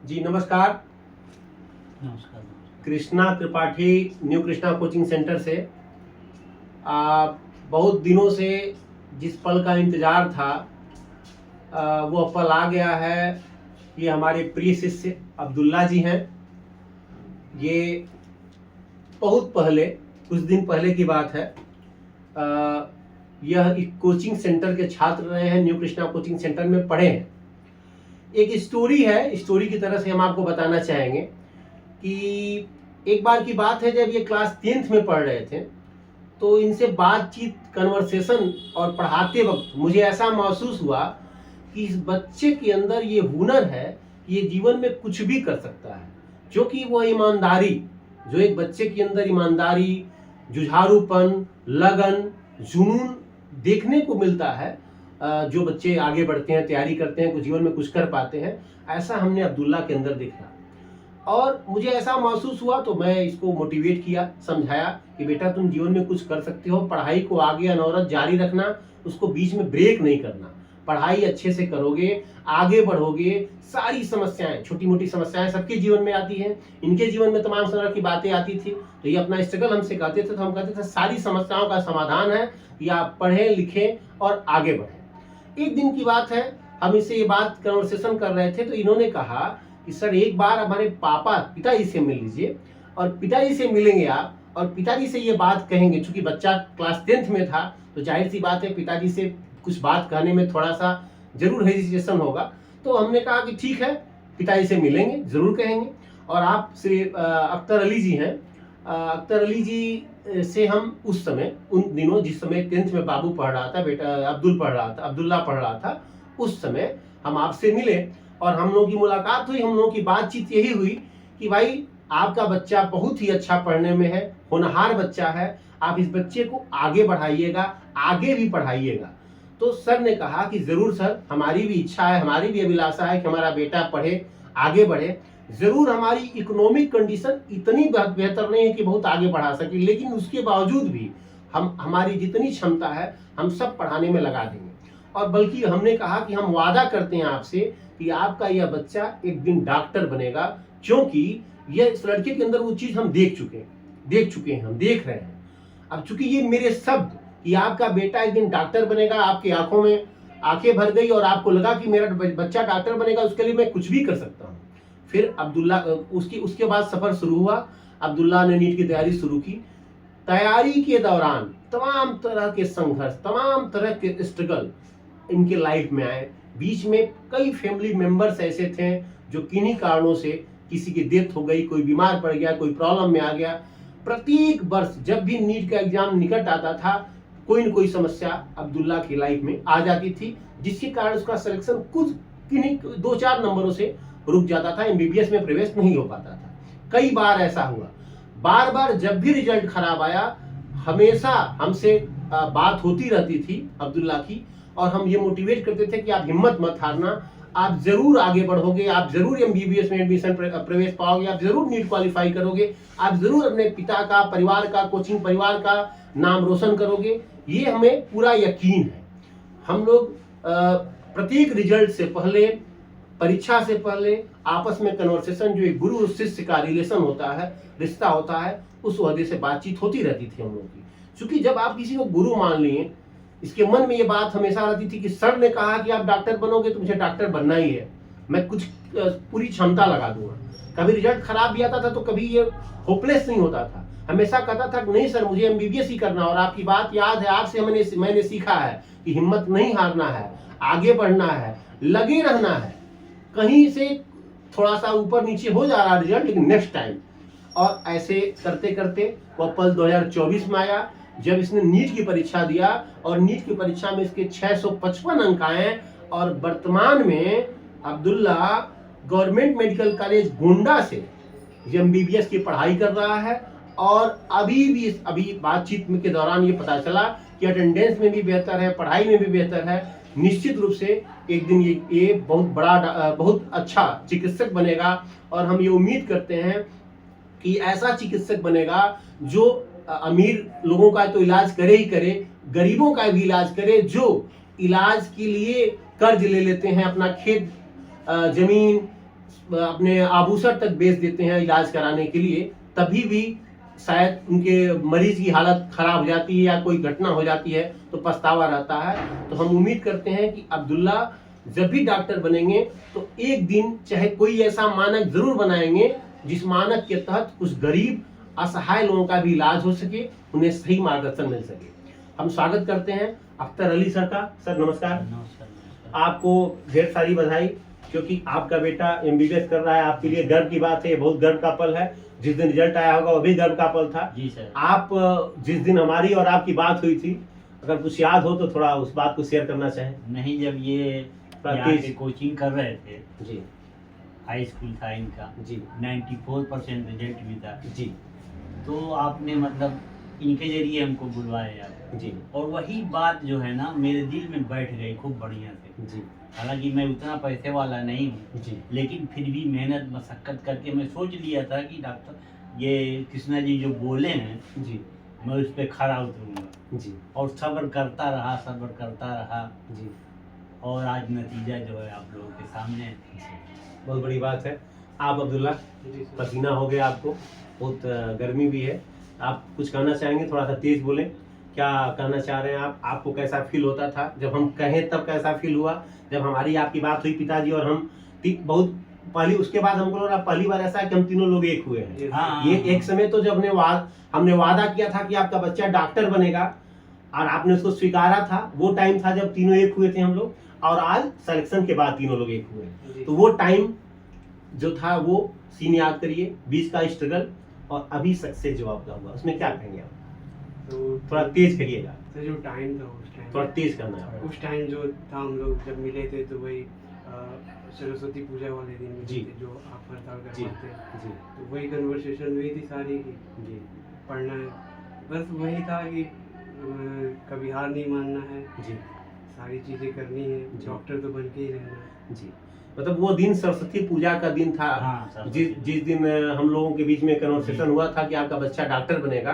जी नमस्कार। नमस्कार। Krishna Tripathi new Krishna coaching centre से बहुत दिनों से जिस पल का इंतज़ार था वो पल आ गया है। ये हमारे प्रिय शिष्य अब्दुल्ला जी हैं। ये बहुत पहले, कुछ दिन पहले की बात है, यह एक कोचिंग सेंटर के छात्र रहे हैं, न्यू कृष्णा कोचिंग सेंटर में पढ़े हैं। एक स्टोरी है, स्टोरी की तरह से हम आपको बताना चाहेंगे कि एक बार की बात है जब ये क्लास 10th में पढ़ रहे थे तो इनसे बातचीत, कन्वर्सेशन और पढ़ाते वक्त मुझे ऐसा महसूस हुआ कि इस बच्चे के अंदर ये हुनर है कि ये जीवन में कुछ भी कर सकता है, जो कि वह ईमानदारी, जो एक बच्चे के अंदर ईमानदारी, जुझारूपन, लगन, जुनून देखने को मिलता है। जो बच्चे आगे बढ़ते हैं, तैयारी करते हैं, कुछ जीवन में कुछ कर पाते हैं, ऐसा हमने अब्दुल्ला के अंदर देखा और मुझे ऐसा महसूस हुआ तो मैं इसको मोटिवेट किया, समझाया कि बेटा तुम जीवन में कुछ कर सकते हो, पढ़ाई को आगे अनवरत जारी रखना, उसको बीच में ब्रेक नहीं करना। पढ़ाई अच्छे से करोगे, आगे बढ़ोगे, सारी समस्याएं, छोटी मोटी समस्याएं सबके जीवन में आती हैं। इनके जीवन में तमाम तरह की बातें आती थी, तो ये अपना स्ट्रगल हमसे कहते थे, तो हम कहते थे सारी समस्याओं का समाधान है कि आप पढ़ें, लिखें और आगे बढ़ें। एक दिन की बात है, हम इससे ये बात कन्वर्सेशन कर रहे थे तो इन्होंने कहा कि सर एक बार हमारे पिताजी से मिल लीजिए, और पिताजी से मिलेंगे आप और पिताजी से ये बात कहेंगे। चूंकि बच्चा क्लास 10th में था तो जाहिर सी बात है पिताजी से कुछ बात कहने में थोड़ा सा जरूर हेजिटेशन होगा। तो हमने कहा कि ठीक है, पिताजी से मिलेंगे, जरूर कहेंगे। और आप श्री अख्तर अली जी हैं, अख्तर अली जी से हम उस समय, उन दिनों जिस समय 10th में बाबू पढ़ रहा था, बेटा अब्दुल्ला पढ़ रहा था, उस समय हम आपसे मिले और हम लोगों की मुलाकात हुई। हम लोगों की बातचीत यही हुई कि भाई आपका बच्चा बहुत ही अच्छा पढ़ने में है, होनहार बच्चा है, आप इस बच्चे को आगे बढ़ाइएगा, आगे भी पढ़ाइएगा। तो सर ने कहा कि जरूर सर, हमारी भी इच्छा है, हमारी भी अभिलाषा है कि हमारा बेटा पढ़े, आगे बढ़े। जरूर हमारी इकोनॉमिक कंडीशन इतनी बेहतर नहीं है कि बहुत आगे बढ़ा सके, लेकिन उसके बावजूद भी हमारी जितनी क्षमता है हम सब पढ़ाने में लगा देंगे। और बल्कि हमने कहा कि हम वादा करते हैं आपसे कि आपका यह बच्चा एक दिन डॉक्टर बनेगा, क्योंकि यह इस लड़के के अंदर वो चीज हम देख चुके हैं, हम देख रहे हैं। अब चूंकि ये मेरे शब्द कि आपका बेटा एक दिन डॉक्टर बनेगा, आपकी आंखों में आंखें भर गई और आपको लगा कि मेरा बच्चा डॉक्टर बनेगा, उसके लिए मैं कुछ भी कर सकता हूँ। फिर अब्दुल्ला उसके बाद सफर शुरू हुआ। अब्दुल्ला ने नीट की तैयारी शुरू की। तैयारी के दौरान तमाम तरह के संघर्ष, तमाम तरह के स्ट्रगल इनके लाइफ में आए। बीच में कई फैमिली मेंबर्स ऐसे थे जो किन्हीं कारणों से, किसी की डेथ हो गई, कोई बीमार पड़ गया, कोई प्रॉब्लम में आ गया। प्रत्येक वर्ष जब भी नीट का एग्जाम निकट आता था, कोई न कोई समस्या अब्दुल्ला की लाइफ में आ जाती थी, जिसके कारण उसका सिलेक्शन कुछ किन्हीं 2-4 नंबरों से रुक जाता था, एमबीबीएस में प्रवेश नहीं हो पाता था। कई बार ऐसा हुआ। बार बार जब भी रिजल्ट खराब आया, हमेशा हमसे बात होती रहती थी अब्दुल्ला की, और हम ये मोटिवेट करते थे कि आप हिम्मत मत हारना, आप जरूर आगे बढ़ोगे, आप जरूर एमबीबीएस में एडमिशन प्रवेश पाओगे, आप जरूर नीट क्वालिफाई करोगे, आप जरूर अपने पिता का, परिवार का, कोचिंग परिवार का नाम रोशन करोगे। ये हमें पूरा यकीन है। हम लोग प्रत्येक रिजल्ट से पहले, परीक्षा से पहले आपस में कन्वर्सेशन, जो एक गुरु शिष्य का रिलेशन होता है, रिश्ता होता है, उस वजह से बातचीत होती रहती थी हम लोग की। क्योंकि जब आप किसी को गुरु मान लिए, इसके मन में ये बात हमेशा रहती थी कि सर ने कहा कि आप डॉक्टर बनोगे तो मुझे डॉक्टर बनना ही है, मैं कुछ पूरी क्षमता लगा दूंगा। कभी रिजल्ट खराब भी आता था तो कभी ये होपलेस नहीं होता था, हमेशा कहता था कि नहीं सर मुझे एमबीबीएस ही करना। और आपकी बात याद है, आपसे मैंने सीखा है कि हिम्मत नहीं हारना है, आगे बढ़ना है, लगे रहना है। कहीं से थोड़ा सा ऊपर नीचे हो जा रहा रिजल्ट, लेकिन नेक्स्ट टाइम। और ऐसे करते करते वह पल 2024 में आया, जब इसने नीट की परीक्षा दिया और नीट की परीक्षा में इसके 655 अंक आए। और वर्तमान में Abdullah government medical college Gonda से एमबीबीएस की पढ़ाई कर रहा है। और अभी बातचीत के दौरान ये पता चला कि अटेंडेंस में भी बेहतर है, पढ़ाई में भी बेहतर है। निश्चित रूप से एक दिन ये बहुत बड़ा, बहुत अच्छा चिकित्सक बनेगा। और हम ये उम्मीद करते हैं कि ऐसा चिकित्सक बनेगा जो अमीर लोगों का तो इलाज करे ही करे, गरीबों का भी इलाज करे, जो इलाज के लिए कर्ज ले लेते हैं, अपना खेत, जमीन, अपने आभूषण तक बेच देते हैं इलाज कराने के लिए, तभी भी शायद उनके मरीज की हालत खराब हो जाती है या कोई घटना हो जाती है तो पछतावा रहता है। तो हम उम्मीद करते हैं कि अब्दुल्ला जब भी डॉक्टर बनेंगे तो एक दिन चाहे कोई ऐसा मानक जरूर बनाएंगे जिस मानक के तहत उस गरीब असहाय लोगों का भी इलाज हो सके, उन्हें सही मार्गदर्शन मिल सके। हम स्वागत करते हैं अख्तर अली सर का। सर नमस्कार। नमस्कार। आपको ढेर सारी बधाई, क्योंकि आपका बेटा एमबीबीएस कर रहा है। आपके लिए गर्व की बात है, बहुत गर्व का पल है। जिस दिन रिजल्ट आया होगा वो भी गर्व का पल था। जी सर। आप जिस दिन हमारी और आपकी बात हुई थी, अगर कुछ याद हो तो थोड़ा उस बात को शेयर करना चाहें। नहीं, जब ये यहाँ पे कोचिंग कर रहे थे, जी हाई स्कूल था इनका, जी 94% रिजल्ट भी था, जी तो आपने मतलब इनके जरिए हमको बुलवाया जी और वही बात जो है ना मेरे दिल में बैठ गई खूब बढ़िया से। जी हालांकि मैं उतना पैसे वाला नहीं हूँ, जी लेकिन फिर भी मेहनत मशक्कत करके मैं सोच लिया था कि डॉक्टर ये कृष्णा जी जो बोले हैं जी मैं उस पर खरा उतरूंगा, जी और सब्र करता रहा जी। और आज नतीजा जो है आप लोगों के सामने है। बहुत बड़ी बात है। आप अब्दुल्ला, पसीना हो गया आपको, बहुत गर्मी भी है, आप कुछ कहना चाहेंगे? थोड़ा सा तेज बोलें, क्या कहना चाह रहे हैं आप? आपको कैसा फील होता था जब हम कहें, तब कैसा फील हुआ जब हमारी आपकी बात हुई पिताजी और हम बहुत पहली, उसके बाद हमको लगा पहली बार ऐसा है कि हम तीनों लोग एक हुए हैं। हाँ, ये एक समय तो जब हमने वादा किया था कि आपका बच्चा डॉक्टर बनेगा और आपने उसको स्वीकारा था, वो टाइम था जब तीनों एक हुए थे हम लोग, और आज सिलेक्शन के बाद तीनों लोग एक हुए। तो वो टाइम जो था वो सीन याद करिए, 20 का स्ट्रगल और अभी सक्सेस जो आपका हुआ, उसमें क्या कहेंगे आप? तो थोड़ा तेज करिएगा, तो जो टाइम था उस टाइम, थोड़ा तेज करना है। उस टाइम जो था हम लोग जब मिले थे तो वही सरस्वती पूजा वाले दिन मिले जी। थे, जो आप हर साल जी करवाते हैं। जी तो वही कन्वर्सेशन हुई थी सारी की जी पढ़ना है, बस वही था कि कभी हार नहीं मानना है, जी सारी चीज़ें करनी है, जी। डॉक्टर तो बन के ही रहना है। जी। मतलब वो दिन सरस्वती पूजा का दिन था। हाँ, सरस्वती जिस दिन हम लोगों के बीच में कन्वर्सेशन हुआ था कि आपका बच्चा डॉक्टर बनेगा,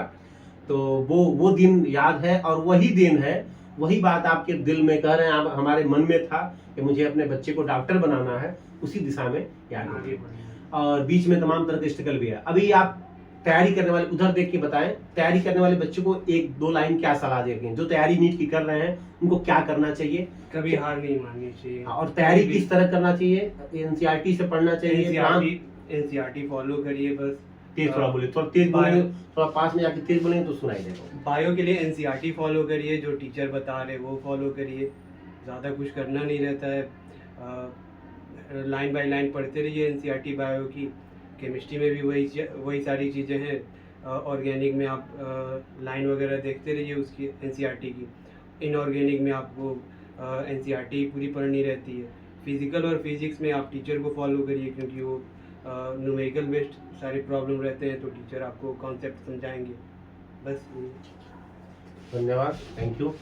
तो वो दिन याद है और वही दिन है, वही बात आपके दिल में कह रहे हैं, आप हमारे मन में था कि मुझे अपने बच्चे को डॉक्टर बनाना है, उसी दिशा में याद आगे है। बढ़ना है। और बीच में तमाम तरह के स्ट्रगल भी है। अभी आप तैयारी करने वाले, उधर देख के बताएं, तैयारी करने वाले बच्चों को एक दो लाइन क्या सलाह देंगे? जो तैयारी नीट की कर रहे हैं उनको क्या करना चाहिए? कभी हार नहीं माननी चाहिए। और तैयारी किस तरह करना चाहिए? एनसीईआरटी से पढ़ना चाहिए? एनसीईआरटी फॉलो करिए बस। तेज थोड़ा बोले, थोड़ा तेज बोलेंगे, थोड़ा पास में जाके तेज बोलेंगे तो सुनाई देगा। बायो के लिए एनसीईआरटी फॉलो करिए, जो टीचर बता रहे वो फॉलो करिए, ज़्यादा कुछ करना नहीं रहता है। लाइन बाय लाइन पढ़ते रहिए एनसीईआरटी बायो की। केमिस्ट्री में भी वही सारी चीज़ें हैं। ऑर्गेनिक में आप लाइन वगैरह देखते रहिए उसकी एनसीईआरटी की। इनऑर्गेनिक में आपको एनसीईआरटी पूरी पढ़नी रहती है। फिजिकल और फिजिक्स में आप टीचर को फॉलो करिए, क्योंकि वो न्यूमेरिकल बेस्ड सारे प्रॉब्लम रहते हैं, तो टीचर आपको कॉन्सेप्ट समझाएंगे। बस धन्यवाद, थैंक यू।